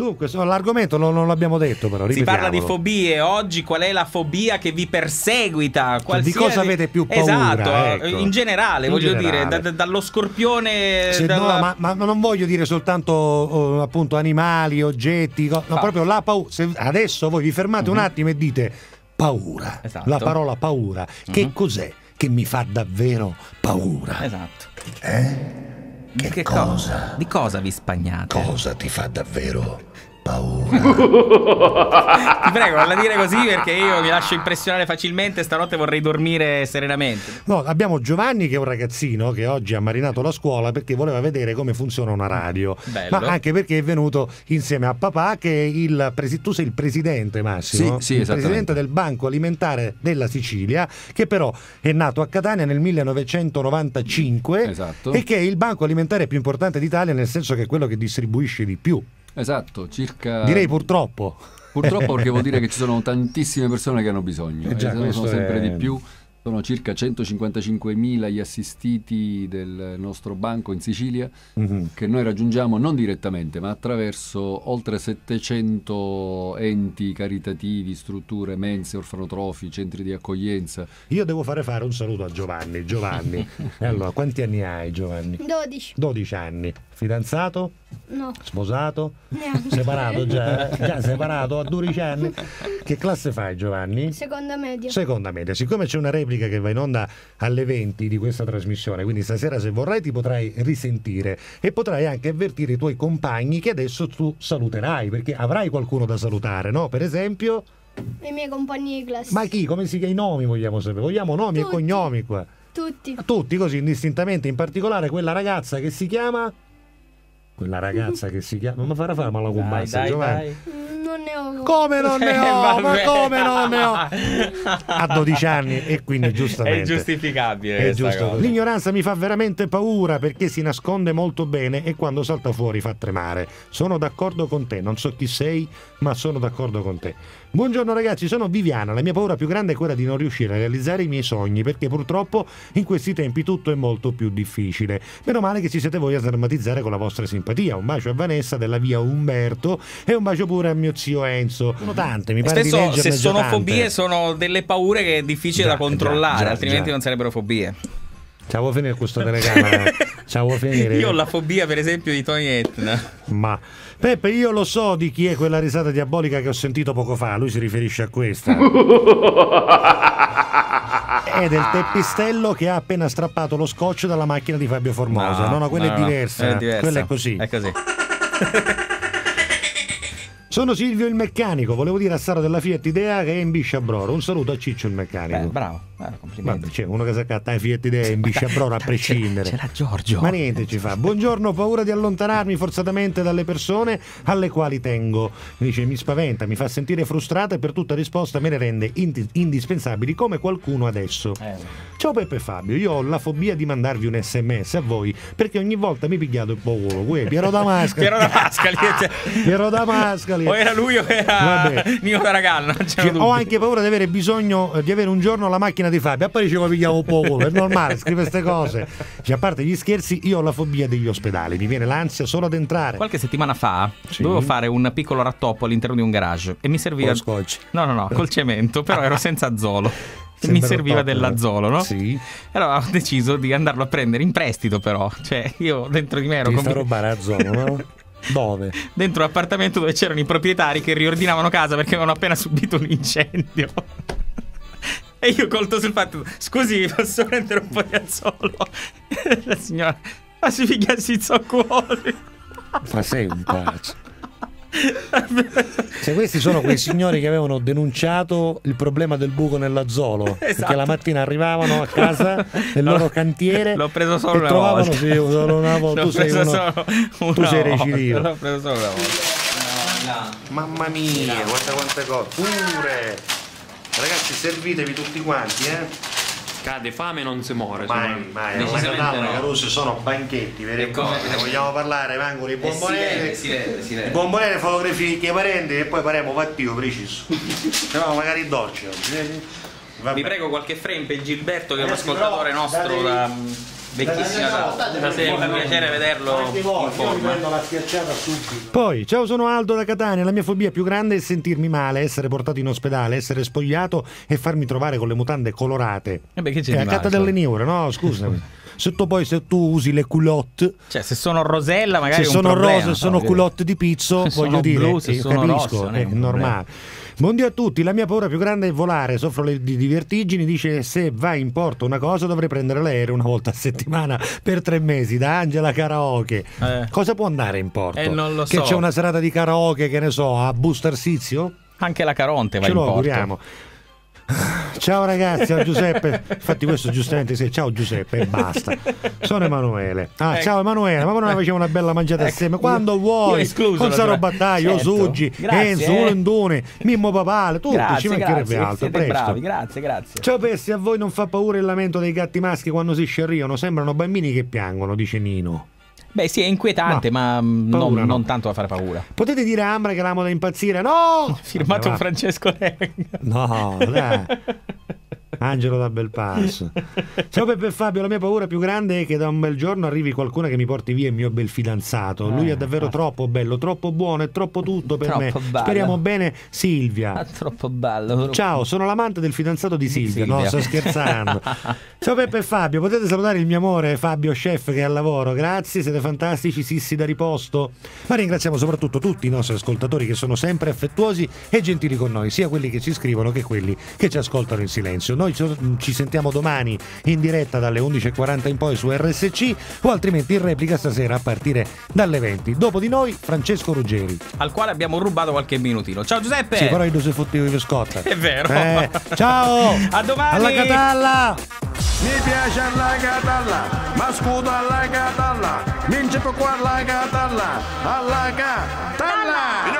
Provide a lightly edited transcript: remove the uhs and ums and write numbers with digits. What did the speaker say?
Dunque, l'argomento non l'abbiamo detto, però si parla di ripetiamolo. fobie. Oggi qual è la fobia che vi perseguita? Di cosa avete più paura? Esatto, ecco. in generale, In voglio generale. dire, dallo scorpione. No, ma non voglio dire soltanto appunto animali, oggetti, no, proprio la paura. Adesso voi vi fermate un attimo e dite paura. Esatto. La parola paura. Che cos'è che mi fa davvero paura? Esatto. Che cosa? Di cosa vi spagnate? Cosa ti fa davvero paura? Ti prego, non la dire così perché io mi lascio impressionare facilmente. Stanotte vorrei dormire serenamente. No, abbiamo Giovanni che è un ragazzino che oggi ha marinato la scuola perché voleva vedere come funziona una radio. Bello. Ma anche perché è venuto insieme a papà che è tu sei il presidente, Massimo? Sì, il esattamente. presidente del Banco Alimentare della Sicilia, che però è nato a Catania nel 1995. Esatto. E che è il banco alimentare più importante d'Italia, nel senso che è quello che distribuisce di più. Esatto, circa... Direi purtroppo. Purtroppo, perché vuol dire che ci sono tantissime persone che hanno bisogno. Già, Sono sempre è... di più. Sono circa 155.000 gli assistiti del nostro banco in Sicilia, che noi raggiungiamo non direttamente, ma attraverso oltre 700 enti caritativi, strutture, mense, orfanotrofi, centri di accoglienza. Io devo fare un saluto a Giovanni. Giovanni, allora, quanti anni hai, Giovanni? 12. 12 anni. Fidanzato? No. Sposato? Neanche. Separato già? Già separato a 12 anni? Che classe fai, Giovanni? Seconda media. Seconda media. Siccome c'è una replica che va in onda alle 20 di questa trasmissione, quindi stasera se vorrai ti potrai risentire e potrai anche avvertire i tuoi compagni che adesso tu saluterai, perché avrai qualcuno da salutare, no? Per esempio... I miei compagni di classe. Ma chi? Come si chiama? I nomi vogliamo sapere. Vogliamo nomi e Tutti. cognomi qua. Tutti. Tutti così indistintamente, in particolare quella ragazza che si chiama... Quella ragazza che si chiama... Ma farà fare mala combassa, Giovanni. Non ne ho. Come non ne ho? Ma Vabbè. come non ne ho? Ha 12 anni e quindi giustamente È giustificabile è questa giusto. cosa. L'ignoranza mi fa veramente paura perché si nasconde molto bene e quando salta fuori fa tremare. Sono d'accordo con te, non so chi sei, ma sono d'accordo con te. Buongiorno ragazzi, sono Viviana. La mia paura più grande è quella di non riuscire a realizzare i miei sogni, perché purtroppo in questi tempi tutto è molto più difficile. Meno male che ci siete voi a drammatizzare con la vostra simpatia. Un bacio a Vanessa della via Umberto e un bacio pure a mio zio Enzo. Sono tante, mi pare di Spesso leggerne se già sono tante. fobie sono delle paure che è difficile Già, da controllare, già, altrimenti già. non sarebbero fobie. Ciao, finire questo telecamera. Ciao, finire. Io ho la fobia per esempio di Tony Etna. Ma Peppe, io lo so di chi è quella risata diabolica che ho sentito poco fa. Lui si riferisce a questa. È del teppistello che ha appena strappato lo scotch dalla macchina di Fabio Formosa. No, quella è diversa. Quella è così. È così. Sono Silvio il meccanico, volevo dire a Sara della Fiat Idea che è in Bisciabroro. Un saluto a Ciccio il meccanico. Bravo, complimenti. Vabbè, c'è uno che si accatta in Fiat Idea in Bisciabroro a prescindere. C'era Giorgio. Ma niente ci fa. Buongiorno, paura di allontanarmi forzatamente dalle persone alle quali tengo. Mi dice, mi spaventa, mi fa sentire frustrata e per tutta risposta me ne rende indispensabili come qualcuno adesso. Ciao Peppe e Fabio, io ho la fobia di mandarvi un SMS a voi perché ogni volta mi pigliate il culo. Piero Damascali. Piero Damascali. O era lui o era Nino Ferragallo. Ho anche paura di avere bisogno di avere un giorno la macchina di Fabio. Poi dicevo pigliamo un po' culo. È normale, scrive queste cose. Cioè, a parte gli scherzi, io ho la fobia degli ospedali. Mi viene l'ansia solo ad entrare. Qualche settimana fa Sì. dovevo fare un piccolo rattoppo all'interno di un garage e mi serviva Con lo scotch. No, col cemento, però ero senza azzolo. Sembra Mi serviva top, dell'azzolo, no? Sì. Allora ho deciso di andarlo a prendere in prestito, però. Cioè, io dentro di me ero Devi sta rubare azzolo, no? Dove? dentro un appartamento dove c'erano i proprietari che riordinavano casa perché avevano appena subito un incendio. E io colto sul fatto, scusi, posso prendere un po' di azzolo? La signora, ma si figliassi cuore. Ma sei un pazzo. Cioè, questi sono quei signori che avevano denunciato il problema del buco nell'azzolo, perché la mattina arrivavano a casa nel loro cantiere. L'ho preso solo e una trovavano volta. sì, solo una volta. Tu sei tu sei recidivo. L'ho preso solo una volta. Mamma mia, guarda quante cose. Pure. Ragazzi, servitevi tutti quanti, Cade fame non si muore. Mai, non è Natale, Caruso, sono banchetti, veri e propri. Ne vogliamo parlare, vengono i bombonere. Si vede. I bombonere, fotografie che parenti e poi faremo fattio preciso. No, magari dolce oggi. Vi prego qualche frame per Gilberto che è un Ragazzi, ascoltatore però, nostro datevi- Vecchissima da sempre, un piacere vederlo in forma. Poi, ciao, sono Aldo da Catania. La mia fobia più grande è sentirmi male, essere portato in ospedale, essere spogliato e farmi trovare con le mutande colorate. Che c'è È di a male, catta delle neure, no? Scusami. Se tu usi le culotte, cioè se sono rosella magari se è un sono problema, rose, sono culotte di pizzo, se voglio sono dire, blu, se io sono capisco, rosse, non è è un normale. Buongiorno a tutti, la mia paura più grande è volare, soffro di vertigini, dice se va in porto una cosa dovrei prendere l'aereo una volta a settimana per 3 mesi, da Angela Karaoke. Cosa può andare in porto? Non lo Che so. c'è una serata di karaoke, che ne so, a Busto Arsizio? Anche la Caronte va Ce in lo porto. auguriamo. Ciao ragazzi, ciao Giuseppe. Infatti questo giustamente sì, ciao Giuseppe e basta. Sono Emanuele. Ciao Emanuele, ma noi facciamo una bella mangiata assieme quando vuoi. Con Saro Battaglio, certo. Suggi, Enzo, Ulendone, Mimmo Papale, tutti, ci mancherebbe altro. Siete Presto. bravi, grazie. Ciao Pessi, a voi non fa paura il lamento dei gatti maschi quando si scerriano? Sembrano bambini che piangono, dice Nino. Beh sì, è inquietante, ma paura, no. non tanto da fare paura. Potete dire a Ambra che l'amo da impazzire? No! Firmato Vabbè, va. Francesco Renga. No, dai. Angelo da Belpasso. Ciao Peppe e Fabio, la mia paura più grande è che da un bel giorno arrivi qualcuno che mi porti via il mio bel fidanzato. Lui è davvero troppo bello, troppo buono, è troppo tutto per me. Bello. Speriamo bene, Silvia. Troppo bello. Ciao, sono l'amante del fidanzato di Silvia. Silvia. No, sto scherzando. Ciao Peppe e Fabio, potete salutare il mio amore Fabio Chef che è al lavoro. Grazie, siete fantastici, sissi da riposto. Ma ringraziamo soprattutto tutti i nostri ascoltatori che sono sempre affettuosi e gentili con noi, sia quelli che ci scrivono che quelli che ci ascoltano in silenzio. Noi ci sentiamo domani in diretta dalle 11:40 in poi su RSC o altrimenti in replica stasera a partire dalle 20. Dopo di noi Francesco Ruggeri, Al quale abbiamo rubato qualche minutino. Ciao Giuseppe. sì, però io se fottevo i scotta. È vero. Ciao, A domani. alla Catalla. Mi piace alla Catalla, ma scudo alla Catalla, mince per qua alla Catalla, alla Catalla.